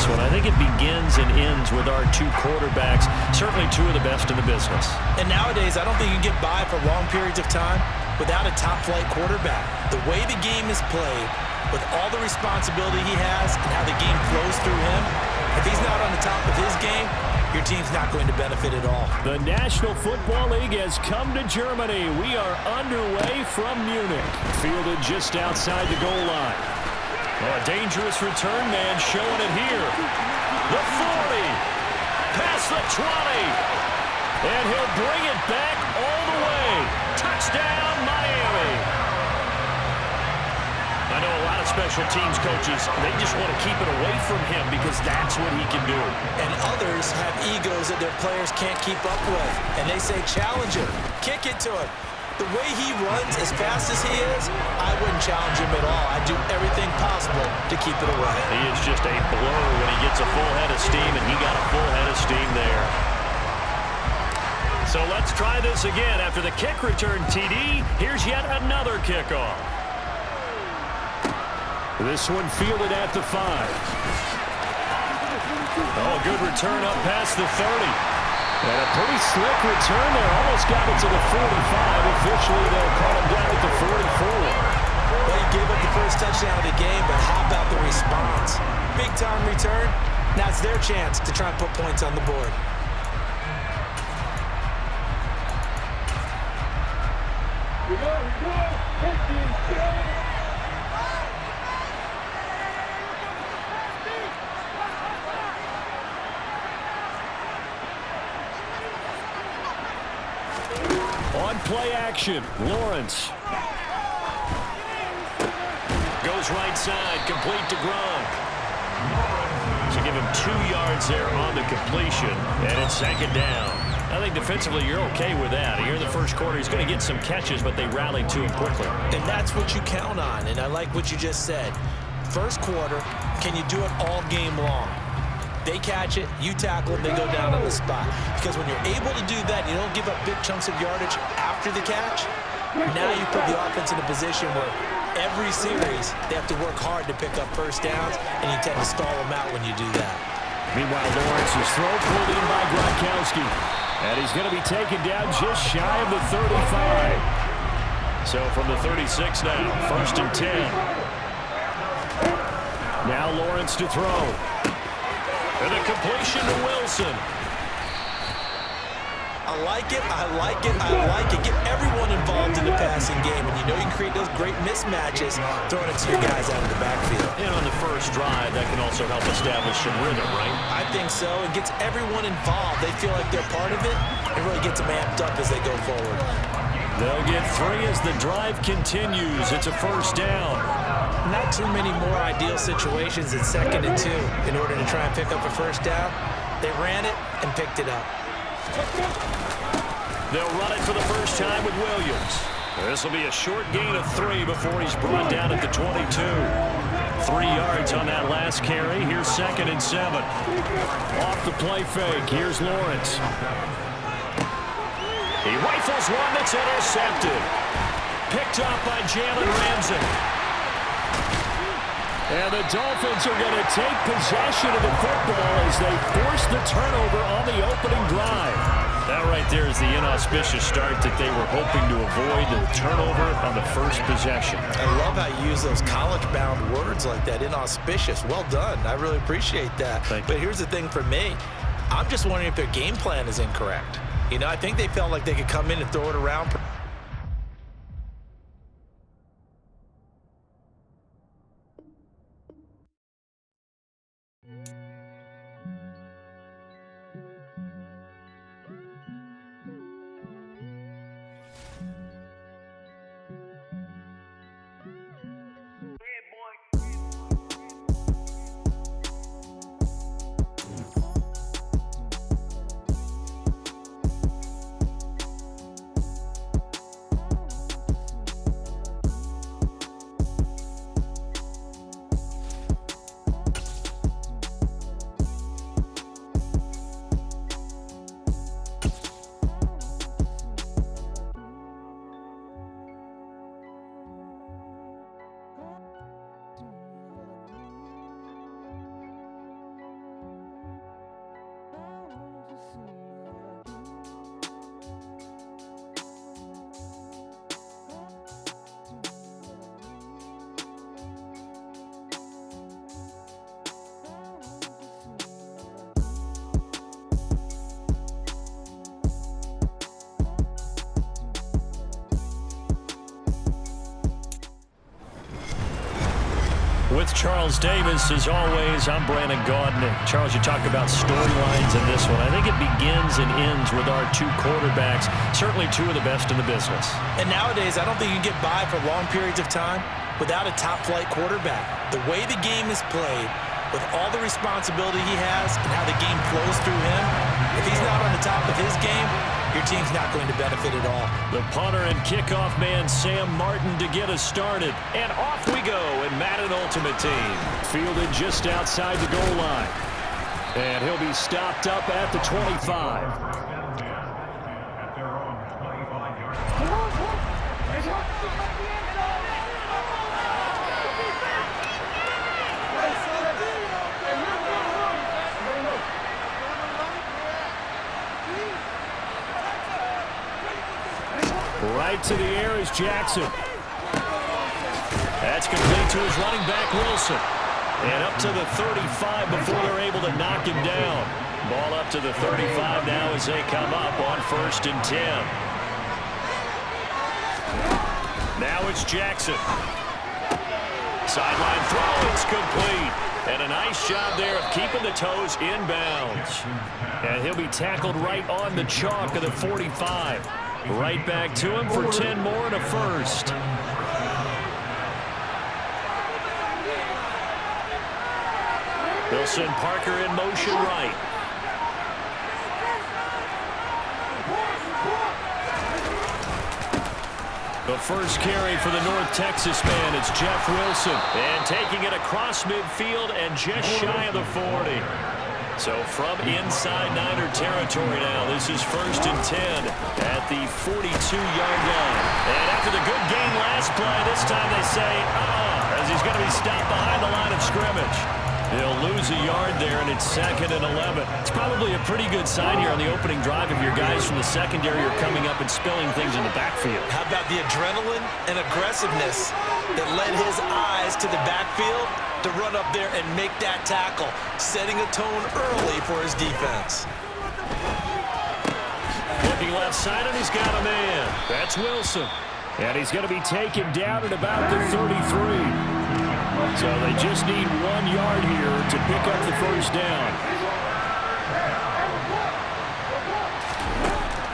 one. I think it begins and ends with our two quarterbacks, certainly two of the best in the business. And nowadays, I don't think you can get by for long periods of time without a top-flight quarterback. The way the game is played, with all the responsibility he has and how the game flows through him, if he's not on the top of his game, your team's not going to benefit at all. The National Football League has come to Germany. We are underway from Munich. Fielded just outside the goal line. Oh, a dangerous return man showing it here. The 40. Past the 20. And he'll bring it back all the way. Touchdown, Miami. I know a lot of special teams coaches, they just want to keep it away from him because that's what he can do. And others have egos that their players can't keep up with. And they say, challenge him, kick it to him. The way he runs as fast as he is, I wouldn't challenge him at all. I'd do everything possible to keep it away. He is just a blur when he gets a full head of steam, and he got a full head of steam there. So let's try this again. After the kick return TD, here's yet another kickoff. This one fielded at the 5. Oh, good return up past the 30. And a pretty slick return there. Almost got it to the 45. Officially, they'll call him down at the 44. Well, he gave up the first touchdown of the game, but how about the response? Big-time return. Now it's their chance to try and put points on the board. On play action, Lawrence. Goes right side, complete to Gronk. So give him 2 yards there on the completion, and it's second down. I think defensively you're okay with that. Here in the first quarter, he's going to get some catches, but they rallied to him quickly. And that's what you count on, and I like what you just said. First quarter, can you do it all game long? They catch it, you tackle them, they go down on the spot. Because when you're able to do that, you don't give up big chunks of yardage after the catch. Now you put the offense in a position where every series they have to work hard to pick up first downs, and you tend to stall them out when you do that. Meanwhile, Lawrence's throw pulled in by Gronkowski. And he's going to be taken down just shy of the 35. So from the 36 now, 1st and 10. Now Lawrence to throw. And a completion to Wilson. I like it, I like it, I like it. Get everyone involved in the passing game, and you know you can create those great mismatches throwing it to your guys out of the backfield. And on the first drive, that can also help establish some rhythm, right? I think so. It gets everyone involved. They feel like they're part of it. It really gets them amped up as they go forward. They'll get 3 as the drive continues. It's a first down. Not too many more ideal situations at 2nd and 2 in order to try and pick up a first down. They ran it and picked it up. They'll run it for the first time with Williams. This will be a short gain of 3 before he's brought down at the 22. 3 yards on that last carry. Here's 2nd and 7. Off the play fake. Here's Lawrence. He rifles one that's intercepted. Picked up by Jalen Ramsey. And the Dolphins are going to take possession of the football as they force the turnover on the opening drive. That right there is the inauspicious start that they were hoping to avoid, the turnover on the first possession. I love how you use those college-bound words like that, inauspicious. Well done. I really appreciate that. But here's the thing for me. I'm just wondering if their game plan is incorrect. You know, I think they felt like they could come in and throw it around. Charles Davis. As always, I'm Brandon Gaudin. Charles, you talk about storylines in this one. I think it begins and ends with our two quarterbacks, certainly two of the best in the business. And nowadays, I don't think you can get by for long periods of time without a top-flight quarterback. The way the game is played, with all the responsibility he has and how the game flows through him, if he's not on the top of his game, your team's not going to benefit at all. The punter and kickoff man, Sam Martin, to get us started. And off we go in Madden Ultimate Team. Fielded just outside the goal line. And he'll be stopped up at the 25. Right to the air is Jackson. That's complete to his running back, Wilson. And up to the 35 before they're able to knock him down. Ball up to the 35 now as they come up on 1st and 10. Now it's Jackson. Sideline throw, it's complete. And a nice job there of keeping the toes inbounds. And he'll be tackled right on the chalk of the 45. Right back to him for 10 more and a first. They'll send Parker in motion right. The first carry for the North Texas man, it's Jeff Wilson. And taking it across midfield and just shy of the 40. So from inside Niner territory now, this is 1st and 10 at the 42-yard line. And after the good game last play, this time they say, as he's going to be stopped behind the line of scrimmage. He'll lose a yard there, and it's 2nd and 11. It's probably a pretty good sign here on the opening drive if your guys from the secondary are coming up and spilling things in the backfield. How about the adrenaline and aggressiveness that led his eyes to the backfield to run up there and make that tackle, setting a tone early for his defense. Looking left side, and he's got a man. That's Wilson. And he's going to be taken down at about the 33. So they just need 1 yard here to pick up the first down.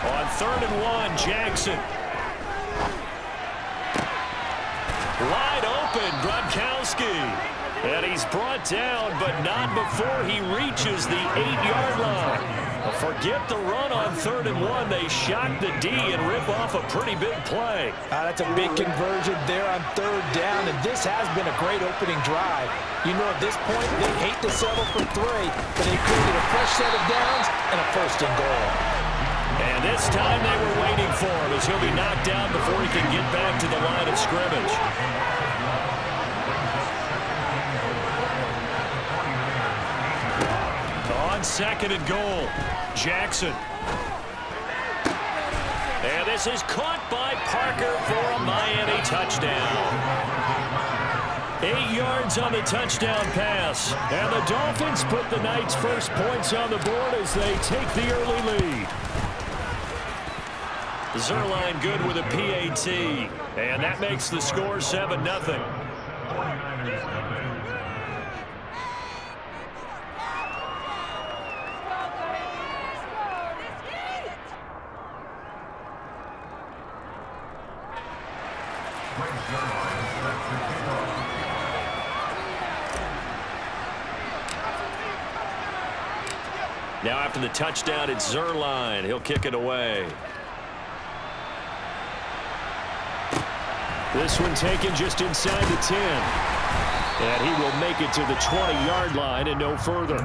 On 3rd and 1, Jackson. Wide open, Gronkowski. And he's brought down, but not before he reaches the 8-yard line. Forget the run on 3rd and 1. They shock the D and rip off a pretty big play. That's a big conversion there on 3rd down, and this has been a great opening drive. You know, at this point, they hate to settle for 3, but they created a fresh set of downs and a 1st and goal. And this time they were waiting for him as he'll be knocked down before he can get back to the line of scrimmage. On 2nd and goal, Jackson. And this is caught by Parker for a Miami touchdown. 8 yards on the touchdown pass. And the Dolphins put the Knights' first points on the board as they take the early lead. Zuerlein good with a PAT. And that makes the score 7-0. Now after the touchdown, it's Zuerlein. He'll kick it away. This one taken just inside the 10. And he will make it to the 20-yard line and no further.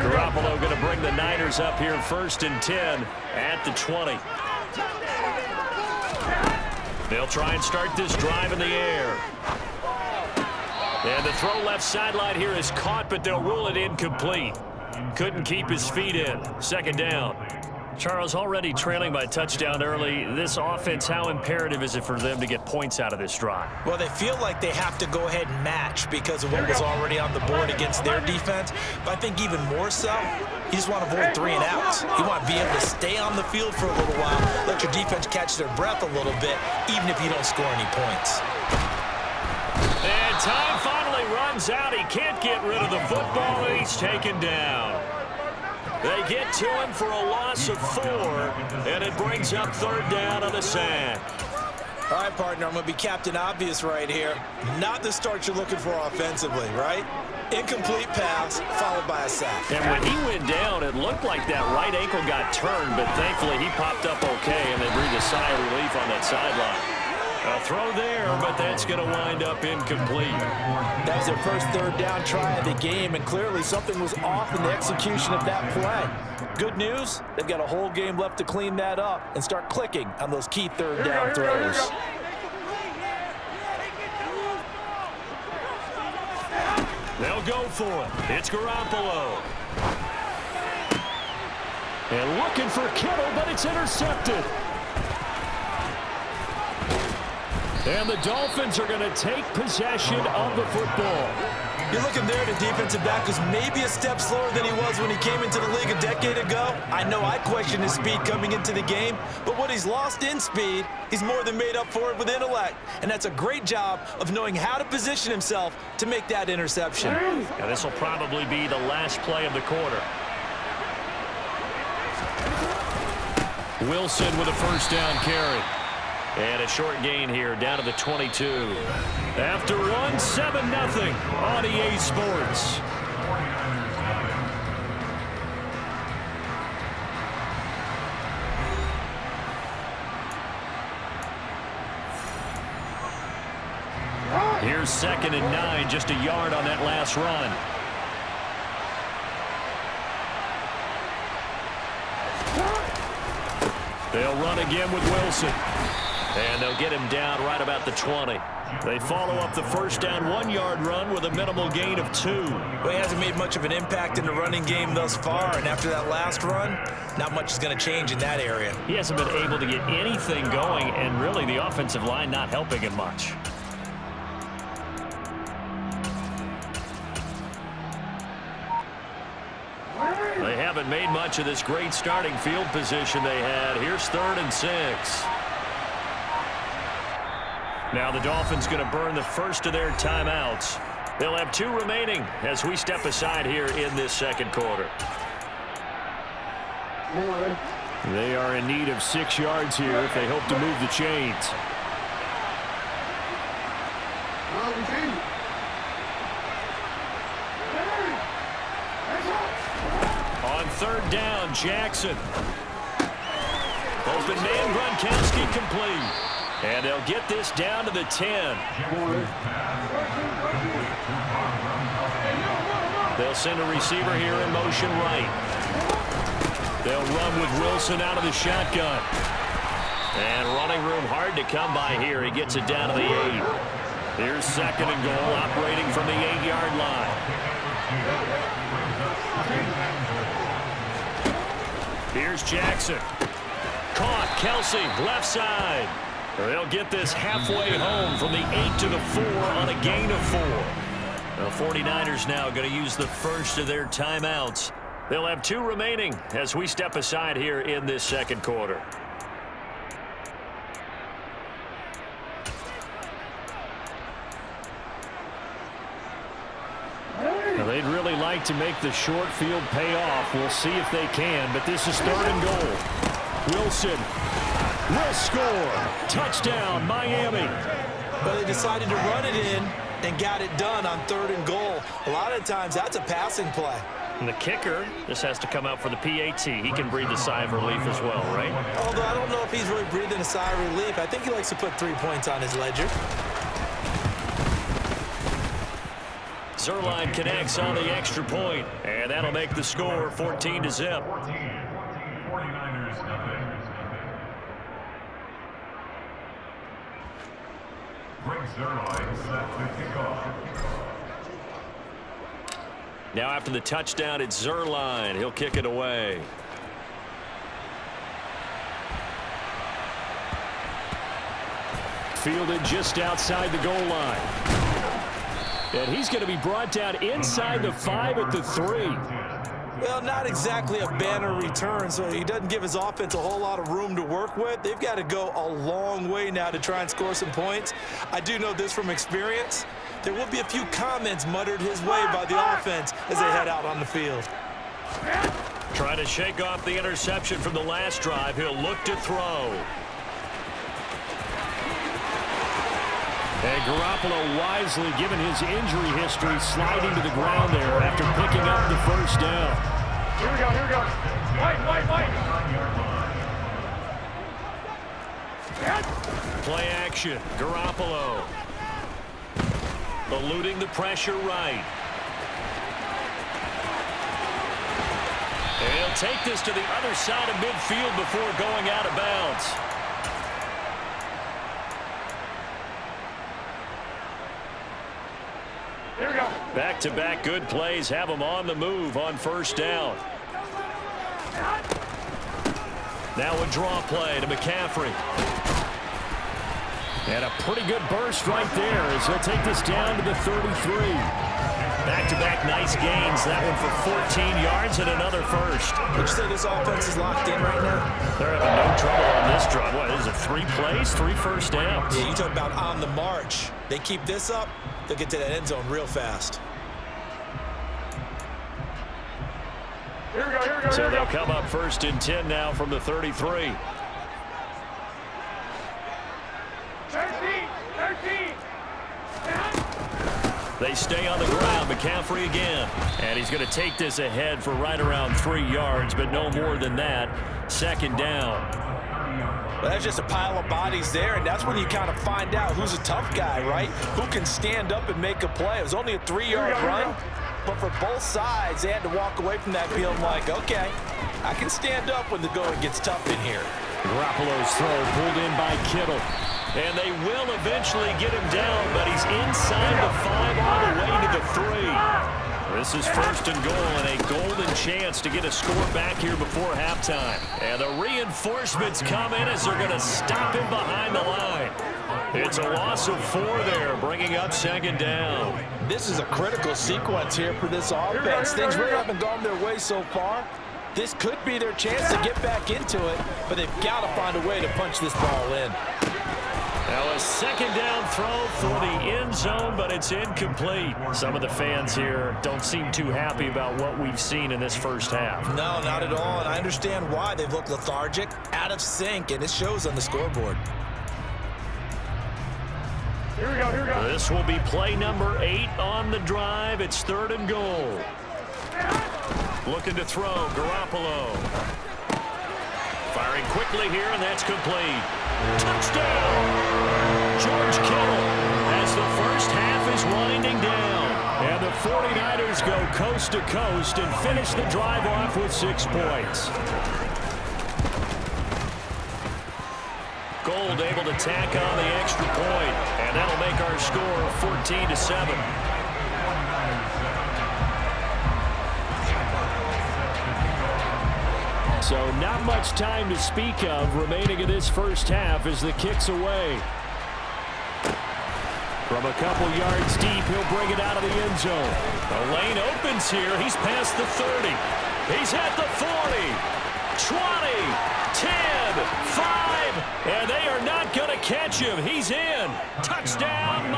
Garoppolo going to bring the Niners up here 1st and 10 at the 20. They'll try and start this drive in the air. And the throw left sideline here is caught, but they'll rule it incomplete. Couldn't keep his feet in. 2nd down. Charles, already trailing by touchdown early. This offense, how imperative is it for them to get points out of this drive? Well, they feel like they have to go ahead and match because of what was already on the board against their defense. But I think even more so, you just want to avoid 3 and outs. You want to be able to stay on the field for a little while, let your defense catch their breath a little bit, even if you don't score any points. And time finally runs out. He can't get rid of the football, and he's taken down. They get to him for a loss of 4, and it brings up 3rd down on the sack. All right, partner, I'm going to be Captain Obvious right here. Not the start you're looking for offensively, right? Incomplete pass followed by a sack. And when he went down, it looked like that right ankle got turned, but thankfully he popped up okay, and they breathed a sigh of relief on that sideline. A throw there, but that's going to wind up incomplete. That was their first 3rd down try of the game, and clearly something was off in the execution of that play. Good news, they've got a whole game left to clean that up and start clicking on those key 3rd down throws. They'll go for it. It's Garoppolo. And looking for Kittle, but it's intercepted. And the Dolphins are going to take possession of the football. You're looking there, the defensive back was maybe a step slower than he was when he came into the league a decade ago. I know I questioned his speed coming into the game, but what he's lost in speed, he's more than made up for it with intellect. And that's a great job of knowing how to position himself to make that interception. Now this will probably be the last play of the quarter. Wilson with a 1st down carry. And a short gain here, down to the 22. After one, 7-0 on EA Sports. Here's 2nd and 9, just a yard on that last run. They'll run again with Wilson. And they'll get him down right about the 20. They follow up the 1st down 1-yard run with a minimal gain of 2. Well, he hasn't made much of an impact in the running game thus far, and after that last run, not much is going to change in that area. He hasn't been able to get anything going, and really the offensive line not helping him much. They haven't made much of this great starting field position they had. Here's 3rd and 6. Now the Dolphins going to burn the first of their timeouts. They'll have 2 remaining as we step aside here in this 2nd quarter. They are in need of 6 yards here if they hope to move the chains. On 3rd down, Jackson. Open man, Gronkowski complete. And they'll get this down to the 10. They'll send a receiver here in motion right. They'll run with Wilson out of the shotgun. And running room hard to come by here. He gets it down to the 8. Here's 2nd and goal, operating from the 8-yard line. Here's Jackson. Caught, Kelsey, left side. They'll get this halfway home from the 8 to the 4 on a gain of 4. The 49ers now going to use the first of their timeouts. They'll have 2 remaining as we step aside here in this 2nd quarter. Now they'd really like to make the short field pay off. We'll see if they can, but this is 3rd and goal. Wilson will score. Touchdown, Miami. But they decided to run it in and got it done on 3rd and goal. A lot of times, that's a passing play. And the kicker just has to come out for the PAT. He can breathe a sigh of relief as well, right? Although I don't know if he's really breathing a sigh of relief. I think he likes to put 3 points on his ledger. Zuerlein connects on the extra point, and that'll make the score 14-0. Now after the touchdown, it's Zuerlein. He'll kick it away. Fielded just outside the goal line. And he's going to be brought down inside the 5 at the 3. Well, not exactly a banner return, so he doesn't give his offense a whole lot of room to work with. They've got to go a long way now to try and score some points. I do know this from experience. There will be a few comments muttered his way by the offense as they head out on the field. Trying to shake off the interception from the last drive. He'll look to throw. And Garoppolo, wisely given his injury history, sliding to the ground there after picking up the first down. Here we go. White. Play action. Garoppolo. Eluding the pressure right. And he'll take this to the other side of midfield before going out of bounds. Here we go. Back-to-back good plays have him on the move on first down. Now a draw play to McCaffrey. And a pretty good burst right there as he'll take this down to the 33. Back-to-back nice gains. That one for 14 yards and another first. Would you say this offense is locked in right now? They're having no trouble on this drive. What is it, 3 plays, 3 first downs? Yeah, you talk about on the march. They keep this up, they'll get to that end zone real fast. Here we go. So they'll come up first and 10 now from the 33. 13. They stay on the ground. McCaffrey again. And he's going to take this ahead for right around 3 yards, but no more than that. Second down. Well, that's just a pile of bodies there, and that's when you kind of find out who's a tough guy, right? Who can stand up and make a play. It was only a 3-yard run, but for both sides, they had to walk away from that field like, okay, I can stand up when the going gets tough in here. Garoppolo's throw pulled in by Kittle. And they will eventually get him down, but he's inside the 5 all the way to the 3. This is first and goal and a golden chance to get a score back here before halftime. And the reinforcements come in as they're going to stop him behind the line. It's a loss of 4 there, bringing up second down. This is a critical sequence here for this offense. Things really haven't gone their way so far. This could be their chance to get back into it, but they've got to find a way to punch this ball in. Now a second down throw for the end zone, but it's incomplete. Some of the fans here don't seem too happy about what we've seen in this first half. No, not at all, and I understand why. They've looked lethargic, out of sync, and it shows on the scoreboard. Here we go. This will be play number 8 on the drive. It's third and goal. Looking to throw, Garoppolo. Firing quickly here, and that's complete. Touchdown! George Kittle as the first half is winding down. And the 49ers go coast to coast and finish the drive off with 6 points. Gold able to tack on the extra point, and that'll make our score 14-7. So not much time to speak of remaining in this first half as the kick's away. From a couple yards deep, he'll bring it out of the end zone. The lane opens here. He's past the 30. He's at the 40, 20, 10, 5, and they are not going to catch him. He's in. Touchdown,